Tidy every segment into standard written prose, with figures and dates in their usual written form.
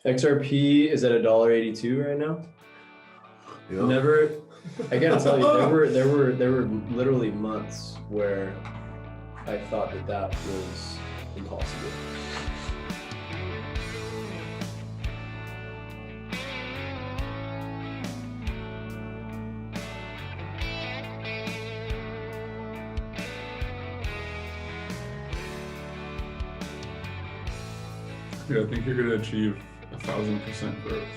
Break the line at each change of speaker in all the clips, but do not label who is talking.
XRP is at $1.82 right now.
Yep.
Never, I gotta tell you, there were literally months where I thought that was impossible.
Yeah, I think you're going to achieve 1,000% growth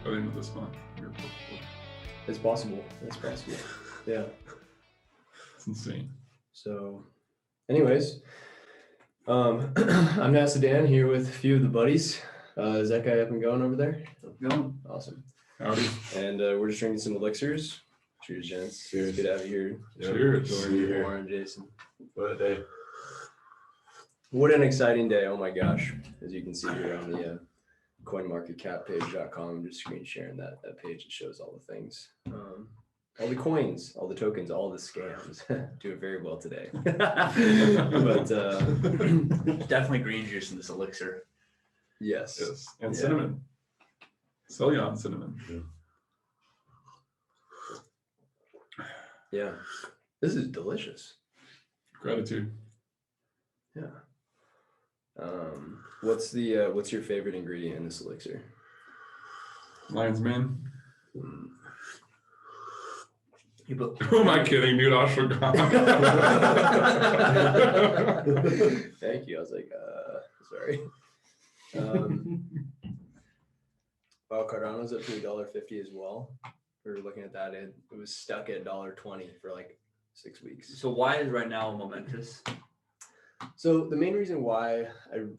by the end of this month.
It's possible. It's possible. Yeah.
It's insane.
So, anyways, I'm NASA Dan here with a few of the buddies. Is that guy up and going over there?
Going.
Awesome.
Howdy.
And we're just drinking some elixirs. Cheers, gents.
Cheers.
It's good to have you here.
Cheers.
Jordan, Warren, Jason.
What a day.
What an exciting day. Oh my gosh. As you can see here on the coinmarketcappage.com, I'm just screen sharing that page. It shows all the things. All the coins, all the tokens, all the scams. Doing very well today. But
Definitely green juice in this elixir.
yes.
Yes. And
Yeah.
cinnamon. Sell you on cinnamon.
Yeah. This is delicious.
Gratitude.
Yeah. What's your favorite ingredient in this elixir?
Lion's mane.
You put
Who am I kidding, dude? I forgot.
Thank you. I was like, sorry. Well, Cardano's up to $1.50 as well. We were looking at that. It was stuck at $1.20 for like 6 weeks.
So why is right now momentous?
So the main reason why an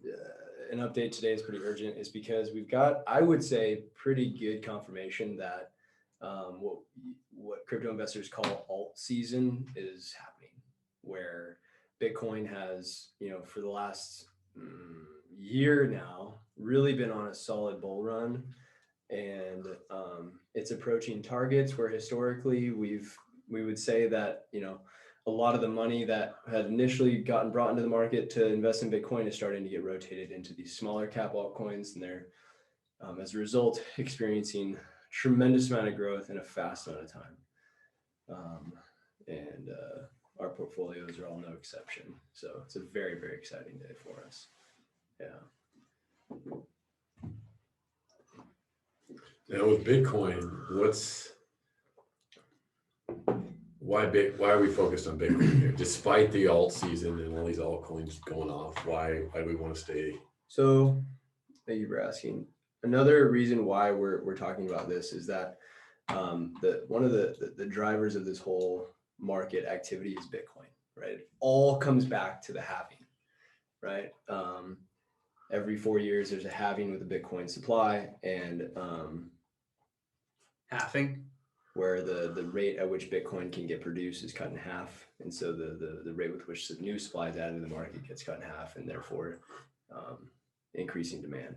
update today is pretty urgent is because we've got, I would say, pretty good confirmation that what crypto investors call alt season is happening, where Bitcoin has, for the last year now, really been on a solid bull run, and it's approaching targets where historically we would say that, a lot of the money that had initially gotten brought into the market to invest in Bitcoin is starting to get rotated into these smaller cap altcoins, and they're, as a result, experiencing tremendous amount of growth in a fast amount of time. And our portfolios are all no exception. So it's a very, very exciting day for us. Yeah.
Now with Bitcoin, why are we focused on Bitcoin here? Despite the alt season and all these altcoins going off, why do we want to stay?
So thank you for asking. Another reason why we're talking about this is that one of the drivers of this whole market activity is Bitcoin, right? It all comes back to the halving, right? Every 4 years, there's a halving with the Bitcoin supply, and
Halving?
where the rate at which Bitcoin can get produced is cut in half. And so the rate with which the new supply is added to the market gets cut in half, and therefore increasing demand.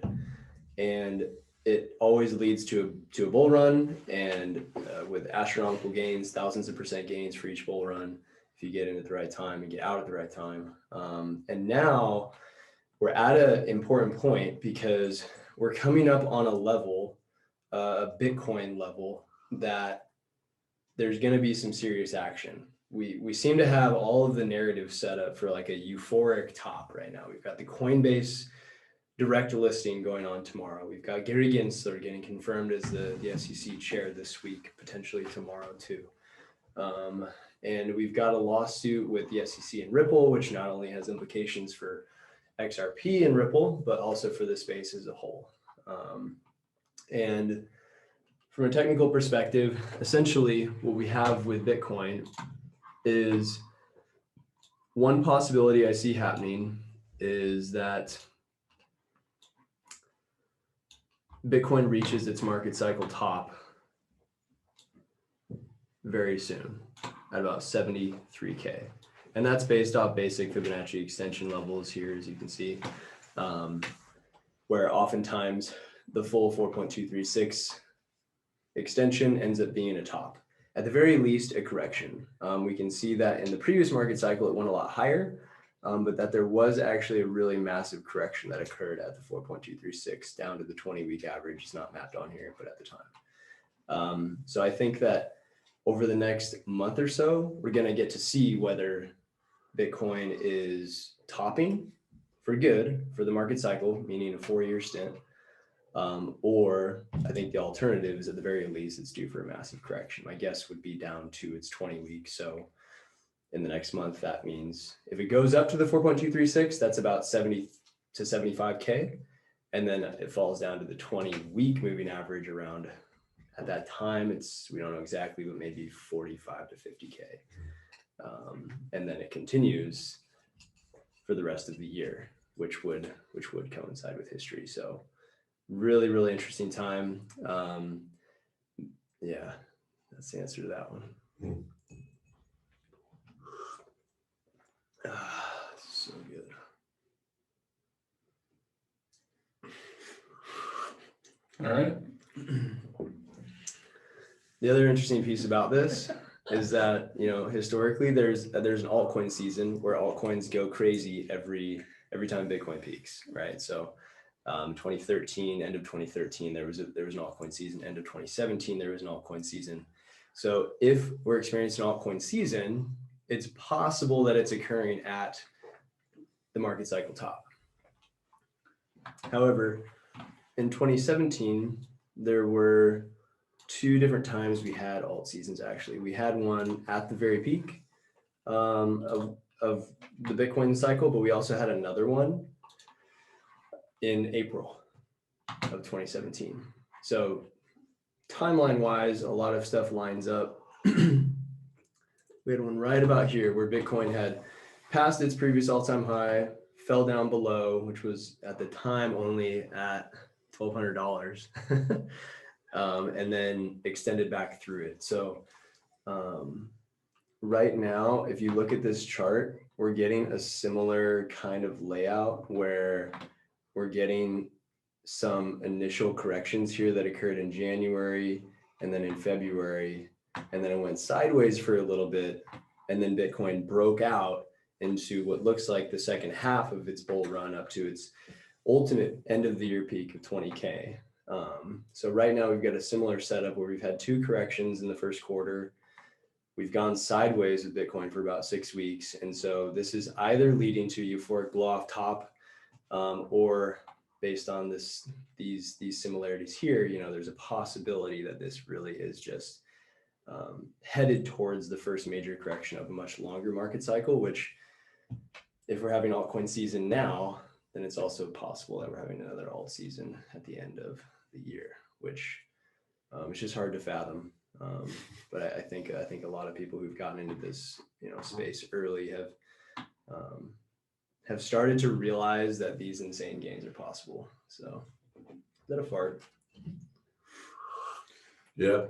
And it always leads to a bull run, and with astronomical gains, thousands of percent gains for each bull run, if you get in at the right time and get out at the right time. And now we're at an important point because we're coming up on a level, a Bitcoin level, that there's going to be some serious action. We seem to have all of the narrative set up for like a euphoric top right now. We've got the Coinbase direct listing going on tomorrow. We've got Gary Gensler getting confirmed as the SEC chair this week, potentially tomorrow too. And we've got a lawsuit with the SEC and Ripple, which not only has implications for XRP and Ripple, but also for the space as a whole. And from a technical perspective, essentially what we have with Bitcoin is one possibility I see happening is that Bitcoin reaches its market cycle top very soon at about 73K. And that's based off basic Fibonacci extension levels here, as you can see, where oftentimes the full 4.236 extension ends up being a top. At the very least, a correction. We can see that in the previous market cycle, it went a lot higher. but that there was actually a really massive correction that occurred at the 4.236 down to the 20-week average. It's not mapped on here, but at the time. So I think that over the next month or so, we're going to get to see whether Bitcoin is topping for good for the market cycle, meaning a 4-year stint. Or I think the alternative is at the very least, it's due for a massive correction. My guess would be down to its 20 weeks. So in the next month, that means if it goes up to the 4.236, that's about 70 to 75K. And then it falls down to the 20-week moving average around, at that time, we don't know exactly, but maybe 45 to 50K. And then it continues for the rest of the year, which would coincide with history. So really, really interesting time. Yeah, that's the answer to that one. So good.
All right.
The other interesting piece about this is that, historically there's an altcoin season where altcoins go crazy every time Bitcoin peaks, right? So 2013, end of 2013, there was an altcoin season. End of 2017, there was an altcoin season. So if we're experiencing an altcoin season, it's possible that it's occurring at the market cycle top. However, in 2017, there were 2 different times we had alt seasons. Actually, we had one at the very peak of the Bitcoin cycle, but we also had another one in April of 2017. So timeline wise, a lot of stuff lines up. We had one right about here where Bitcoin had passed its previous all-time high, fell down below, which was at the time only at $1,200, and then extended back through it. So right now, if you look at this chart, we're getting a similar kind of layout where we're getting some initial corrections here that occurred in January and then in February, and then it went sideways for a little bit, and then Bitcoin broke out into what looks like the second half of its bull run up to its ultimate end of the year peak of 20K. So right now we've got a similar setup where we've had 2 corrections in the first quarter. We've gone sideways with Bitcoin for about 6 weeks. And so this is either leading to euphoric blow off top, or based on these similarities here, there's a possibility that this really is just headed towards the first major correction of a much longer market cycle, which if we're having altcoin season now, then it's also possible that we're having another alt season at the end of the year, which it's just hard to fathom. But I think a lot of people who've gotten into this space early have started to realize that these insane gains are possible. So is that a fart?
Yeah.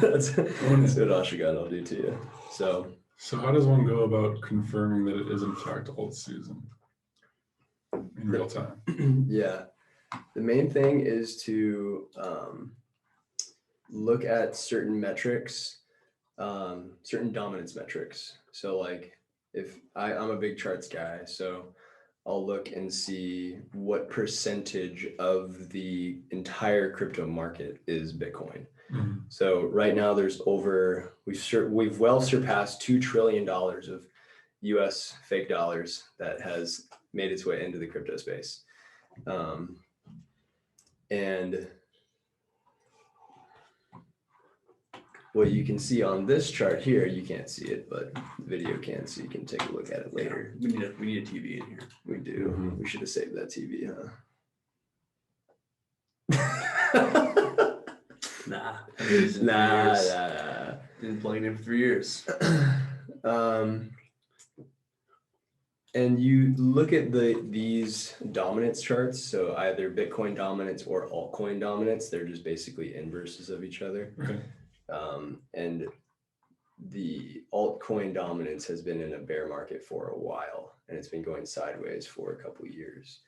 that's what Ashigan will do to you. So
how does one go about confirming that it is in fact alt season in real time?
Yeah, the main thing is to look at certain metrics, certain dominance metrics. So like if I'm a big charts guy, so I'll look and see what percentage of the entire crypto market is Bitcoin.
Mm-hmm.
So right now there's we've well surpassed $2 trillion of US fake dollars that has made its way into the crypto space. And what you can see on this chart here, you can't see it, but the video can, so you can take a look at it later.
We need a TV in here.
We do.
Mhm.
We should have saved that TV, huh?
Nah.
Nah.
Been plugging in for 3 years.
And you look at these dominance charts, so either Bitcoin dominance or altcoin dominance, they're just basically inverses of each other.
Okay.
And the altcoin dominance has been in a bear market for a while, and it's been going sideways for a couple of years.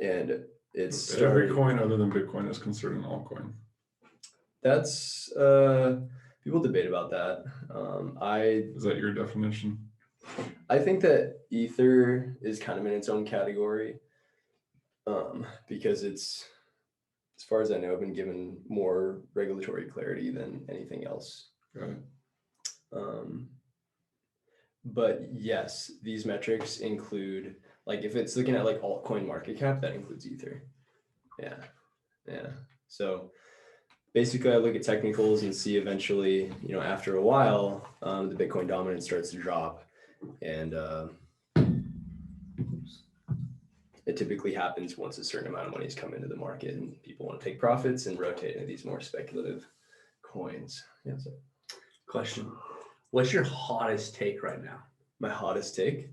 And it's
Every coin other than Bitcoin is considered an altcoin.
That's people debate about that.
Is that your definition?
I think that Ether is kind of in its own category, because it's, as far as I know, been given more regulatory clarity than anything else.
Got it.
But yes, these metrics include, like, if it's looking at like altcoin market cap, that includes Ether. Yeah. So basically, I look at technicals and see eventually, after a while, the Bitcoin dominance starts to drop, and it typically happens once a certain amount of money has come into the market and people want to take profits and rotate into these more speculative coins. Yeah. So
Question. What's your hottest take right now?
my hottest take,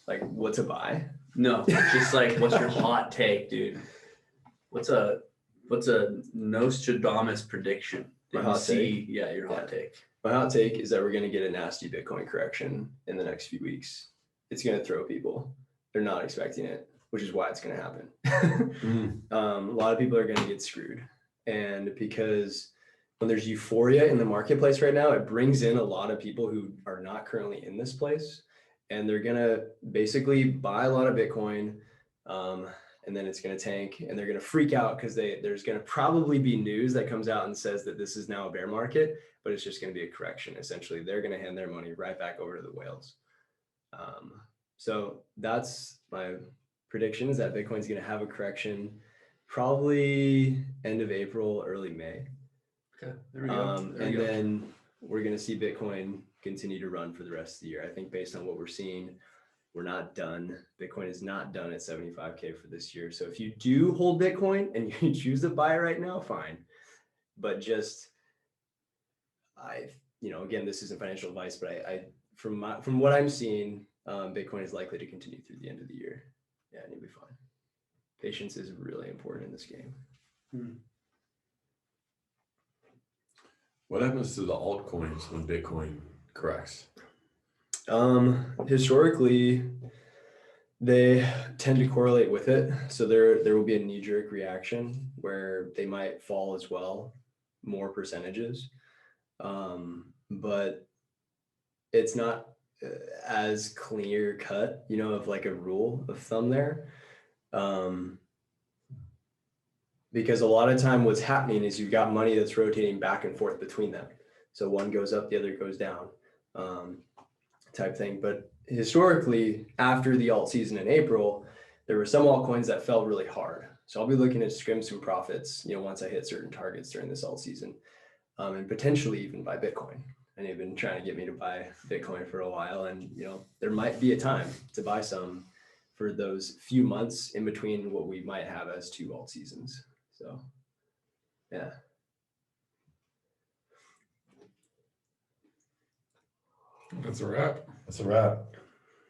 like, what to buy?
No, just like, what's your hot take, dude? What's a Nostradamus prediction?
My
Did you
hot
see? Yeah, your hot take.
My hot take is that we're going to get a nasty Bitcoin correction in the next few weeks. It's going to throw people. They're not expecting it, which is why it's going to happen. A lot of people are going to get screwed. And because when there's euphoria in the marketplace right now, it brings in a lot of people who are not currently in this place. And they're going to basically buy a lot of Bitcoin. And then it's going to tank, and they're going to freak out because there's going to probably be news that comes out and says that this is now a bear market, but it's just going to be a correction. Essentially, they're going to hand their money right back over to the whales. So that's my prediction, is that Bitcoin's going to have a correction probably end of April, early May.
Okay, there we go.
And then we're going to see Bitcoin continue to run for the rest of the year. I think based on what we're seeing, we're not done. Bitcoin is not done at 75K for this year. So if you do hold Bitcoin and you choose to buy it right now, fine. But just, again, this isn't financial advice, but from what I'm seeing, Bitcoin is likely to continue through the end of the year. Yeah, and it'll be fine. Patience is really important in this game.
What happens to the altcoins when Bitcoin corrects?
Historically, they tend to correlate with it. So there will be a knee-jerk reaction where they might fall as well, more percentages. But it's not as clear cut, of like a rule of thumb there. Because a lot of time what's happening is you've got money that's rotating back and forth between them. So one goes up, the other goes down, type thing. But historically, after the alt season in April, there were some altcoins that fell really hard. So I'll be looking to scrim some profits, once I hit certain targets during this alt season, and potentially even buy Bitcoin. And they've been trying to get me to buy Bitcoin for a while. And, there might be a time to buy some for those few months in between what we might have as two alt seasons. So, yeah.
That's a wrap.
That's a wrap.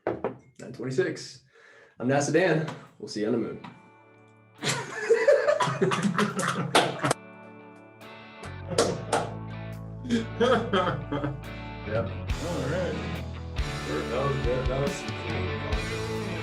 926. I'm NASA Dan. We'll see you on the moon.
Yep.
All right.
That was some cool content.